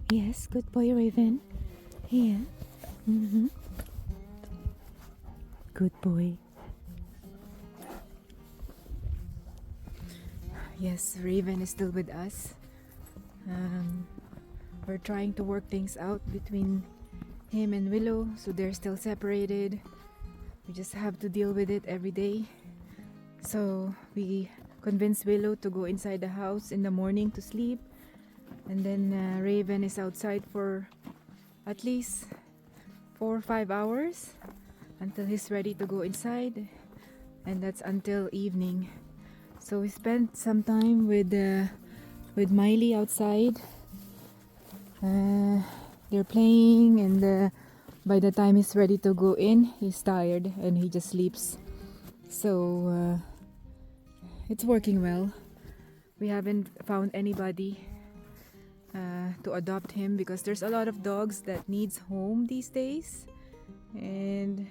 Yes, good boy, Raven. Here. Mm-hmm. Good boy. Yes, Raven is still with us. Um, we're trying to work things out between him and Willow, so they're still separated. We just have to deal with it every day. So we convinced Willow to go inside the house in the morning to sleep, and then Raven is outside for at least 4 or 5 hours until he's ready to go inside, and that's until evening. So we spent some time with Miley outside. They're playing, and by the time he's ready to go in, he's tired and he just sleeps. So it's working well. We haven't found anybody to adopt him because there's a lot of dogs that needs home these days. And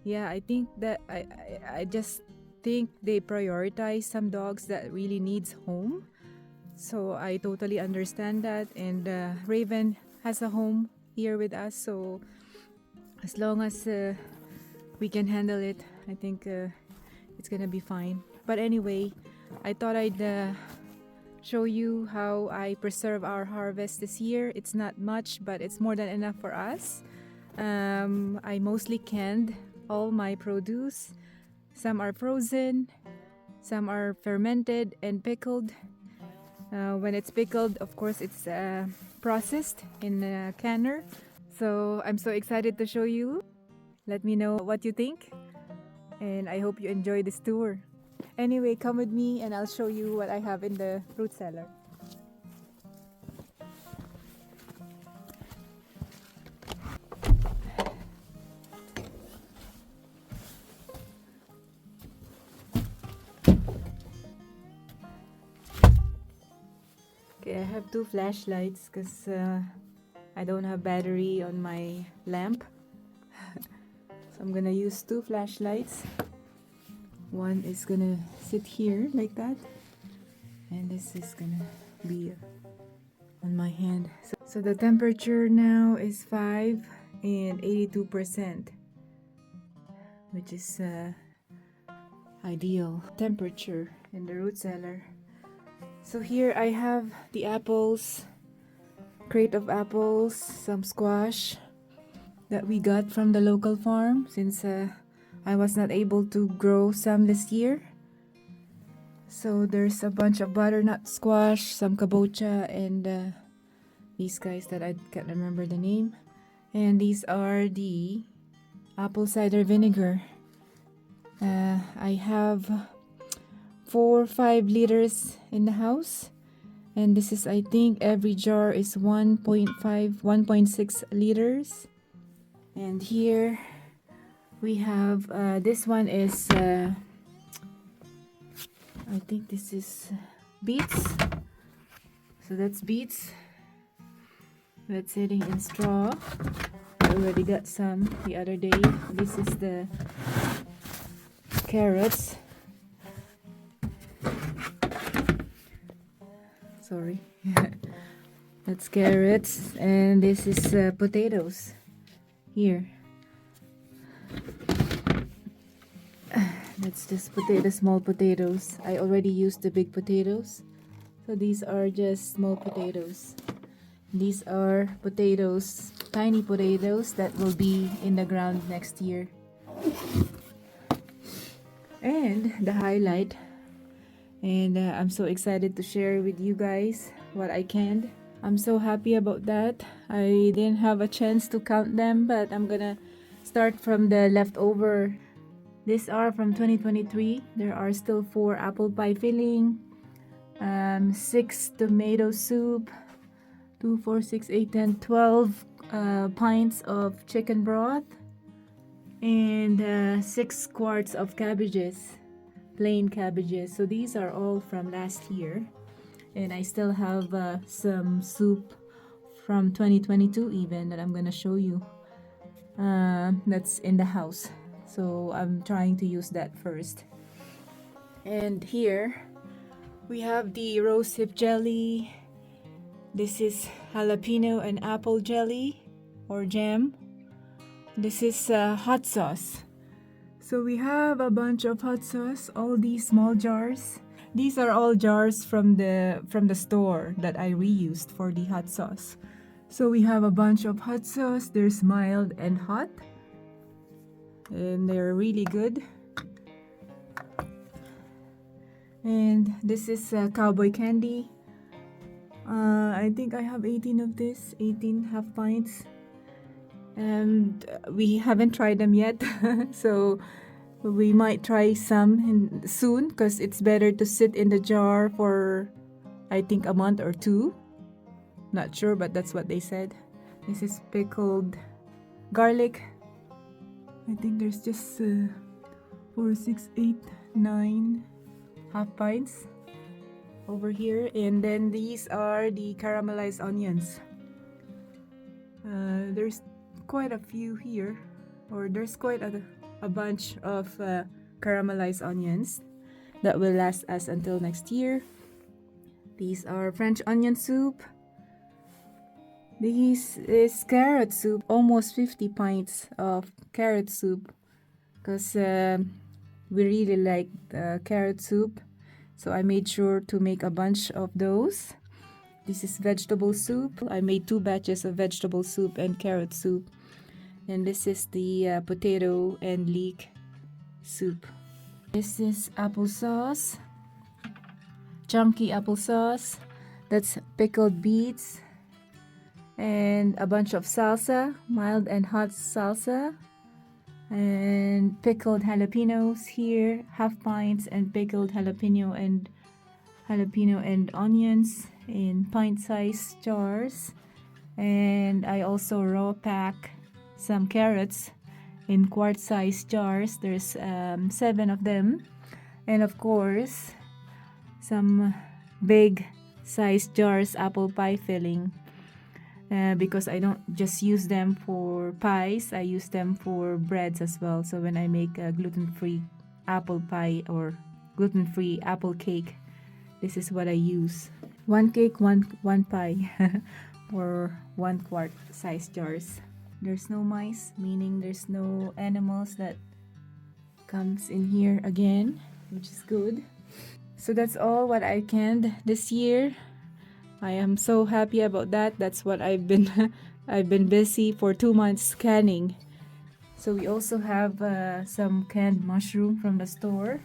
yeah, I think that I just think they prioritize some dogs that really needs home. So I totally understand that, and Raven has a home here with us, so as long as we can handle it, I think it's gonna be fine. But anyway, I thought I'd show you how I preserve our harvest this year. It's not much, but it's more than enough for us. I mostly canned all my produce. Some are frozen, some are fermented and pickled. When it's pickled, of course, it's processed in a canner. So I'm so excited to show you. Let me know what you think, and I hope you enjoy this tour. Anyway, come with me and I'll show you what I have in the fruit cellar. Okay, I have two flashlights because I don't have battery on my lamp. So I'm gonna use two flashlights. One is gonna sit here like that, and this is gonna be on my hand. So the temperature now is 5 and 82%, which is ideal temperature in the root cellar. So here I have the apples, crate of apples, some squash that we got from the local farm since I was not able to grow some this year. So there's a bunch of butternut squash, some kabocha, and these guys that I can't remember the name. And these are the apple cider vinegar. I have 4-5 liters in the house, and this is, I think every jar is 1.6 liters. And here we have this one is I think this is beets. So that's beets that's sitting in straw. I already got some the other day. This is the carrots. Sorry. That's carrots, and this is potatoes here. That's just small potatoes. I already used the big potatoes, so these are just small potatoes. These are potatoes, tiny potatoes that will be in the ground next year. And the highlight, and I'm so excited to share with you guys what I canned. I'm so happy about that. I didn't have a chance to count them, but I'm gonna start from the leftover. These are from 2023. There are still 4 apple pie filling, 6 tomato soup, 2, 4, 6, 8, 10, 12 pints of chicken broth, and 6 quarts of cabbages, plain cabbages. So these are all from last year, and I still have some soup from 2022 even that I'm gonna show you. That's in the house, so I'm trying to use that first. And here we have the rose hip jelly, This is jalapeno and apple jelly or jam. This is hot sauce. So we have a bunch of hot sauce, all these small jars. These are all jars from the store that I reused for the hot sauce. So we have a bunch of hot sauce. There's mild and hot, and they're really good. And this is cowboy candy. I think I have 18 of this, 18 half pints. And we haven't tried them yet. So we might try some soon, because it's better to sit in the jar for, I think, a month or two. Not sure, but that's what they said. This is pickled garlic. I think there's just 4, 6, 8, 9 half pints over here. And then these are the caramelized onions. There's quite a few here, or there's quite a bunch of caramelized onions that will last us until next year. These are French onion soup. This is carrot soup, almost 50 pints of carrot soup, because we really like carrot soup. So I made sure to make a bunch of those. This is vegetable soup. I made 2 batches of vegetable soup and carrot soup. And this is the potato and leek soup. This is applesauce, chunky applesauce. That's pickled beets and a bunch of salsa, mild and hot salsa, and pickled jalapenos here, half pints, and pickled jalapeno and onions in pint-sized jars. And I also raw pack some carrots in quart-sized jars. There's 7 of them, and of course some big sized jars apple pie filling, because I don't just use them for pies, I use them for breads as well. So when I make a gluten-free apple pie or gluten-free apple cake, this is what I use. 1 cake, one pie, or 1 quart size jars. There's no mice, meaning there's no animals that comes in here again, which is good. So that's all what I canned this year. I am so happy about that. That's what I've been I've been busy for 2 months canning. So we also have some canned mushroom from the store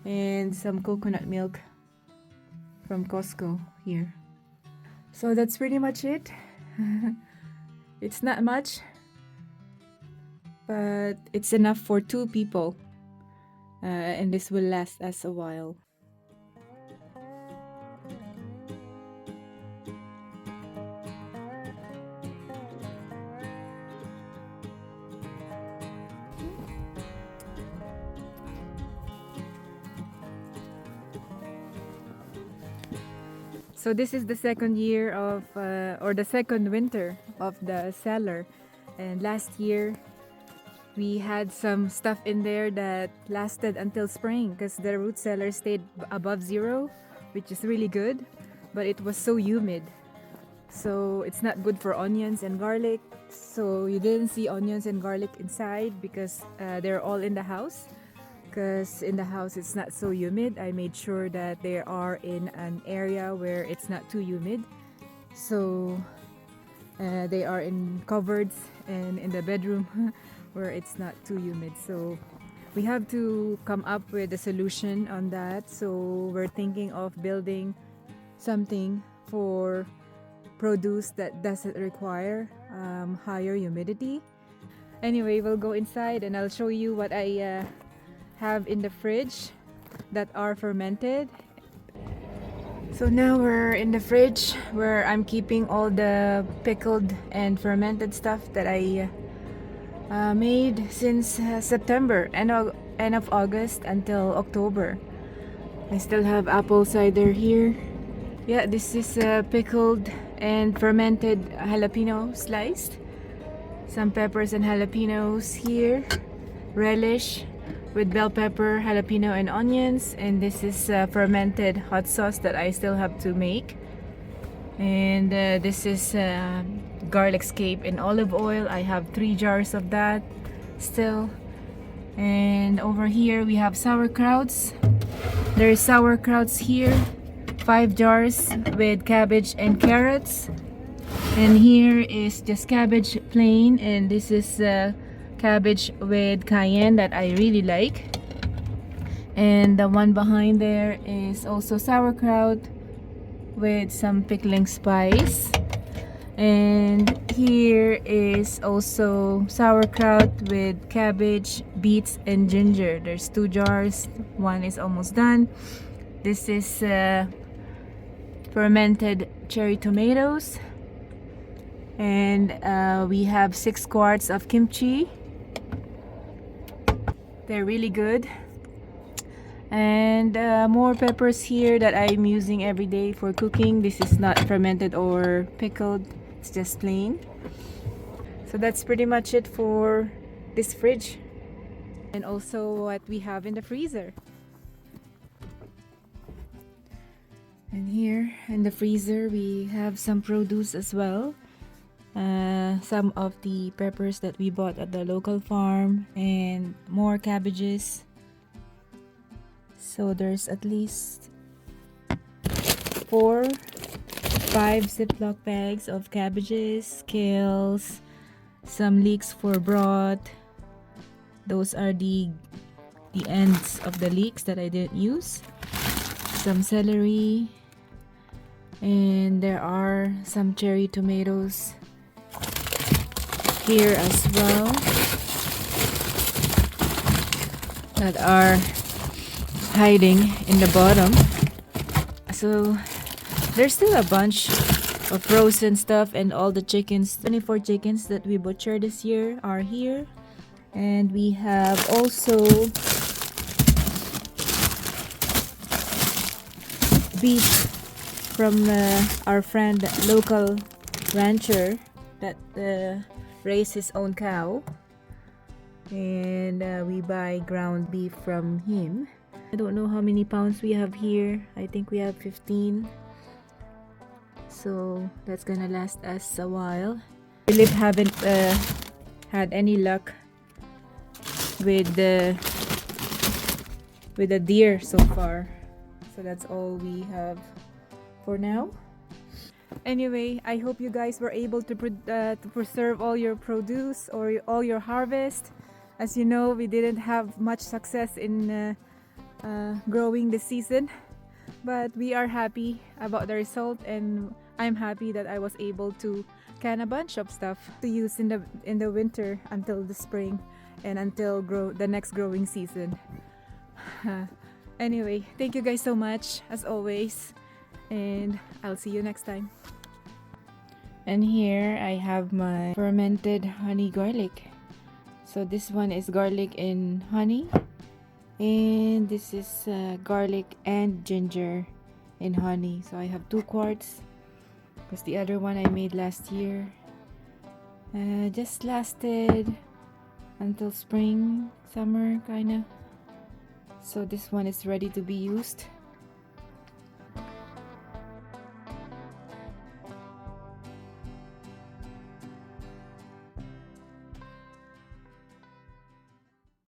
and some coconut milk from Costco here. So that's pretty much it. It's not much, but it's enough for 2 people, and this will last us a while. So this is the second year of, or the second winter of the cellar. And last year, we had some stuff in there that lasted until spring, because the root cellar stayed above 0, which is really good, but it was so humid. So it's not good for onions and garlic. So you didn't see onions and garlic inside because they're all in the house. Because in the house it's not so humid. I made sure that they are in an area where it's not too humid. So they are in cupboards and in the bedroom where it's not too humid. So we have to come up with a solution on that. So we're thinking of building something for produce that doesn't require higher humidity. Anyway, we'll go inside and I'll show you what I have in the fridge that are fermented. So now we're in the fridge where I'm keeping all the pickled and fermented stuff that I made since September, end of August until October. I still have apple cider here. Yeah, this is pickled and fermented jalapeno sliced. Some peppers and jalapenos here. Relish with bell pepper, jalapeno, and onions. And this is fermented hot sauce that I still have to make. And this is garlic scape in olive oil. I have 3 jars of that still. And over here we have sauerkrauts. There's sauerkrauts here, 5 jars with cabbage and carrots. And here is just cabbage plain, and this is cabbage with cayenne that I really like. And the one behind there is also sauerkraut with some pickling spice. And here is also sauerkraut with cabbage, beets, and ginger. There's 2 jars. One is almost done. This is fermented cherry tomatoes. And we have 6 quarts of kimchi. They're really good. And more peppers here that I'm using every day for cooking. This is not fermented or pickled, it's just plain. So that's pretty much it for this fridge. And also what we have in the freezer. And here in the freezer we have some produce as well. Some of the peppers that we bought at the local farm, and more cabbages. So there's at least 4, 5 Ziploc bags of cabbages, kales, some leeks for broth. Those are the ends of the leeks that I didn't use. Some celery, and there are some cherry tomatoes here as well that are hiding in the bottom. So there's still a bunch of frozen stuff, and all the chickens, 24 chickens that we butchered this year are here. And we have also beef from our friend, local rancher that raised his own cow, and we buy ground beef from him. I don't know how many pounds we have here. I think we have 15, so that's gonna last us a while. Philippe haven't had any luck with the deer so far, so that's all we have for now. Anyway, I hope you guys were able to preserve all your produce or all your harvest. As you know, we didn't have much success in growing this season, but we are happy about the result, and I'm happy that I was able to can a bunch of stuff to use in the winter until the spring and until the next growing season. Anyway, thank you guys so much as always, and I'll see you next time. And here I have my fermented honey garlic. So this one is garlic and honey, and this is garlic and ginger and honey. So I have 2 quarts because the other one I made last year just lasted until spring, summer kinda. So this one is ready to be used.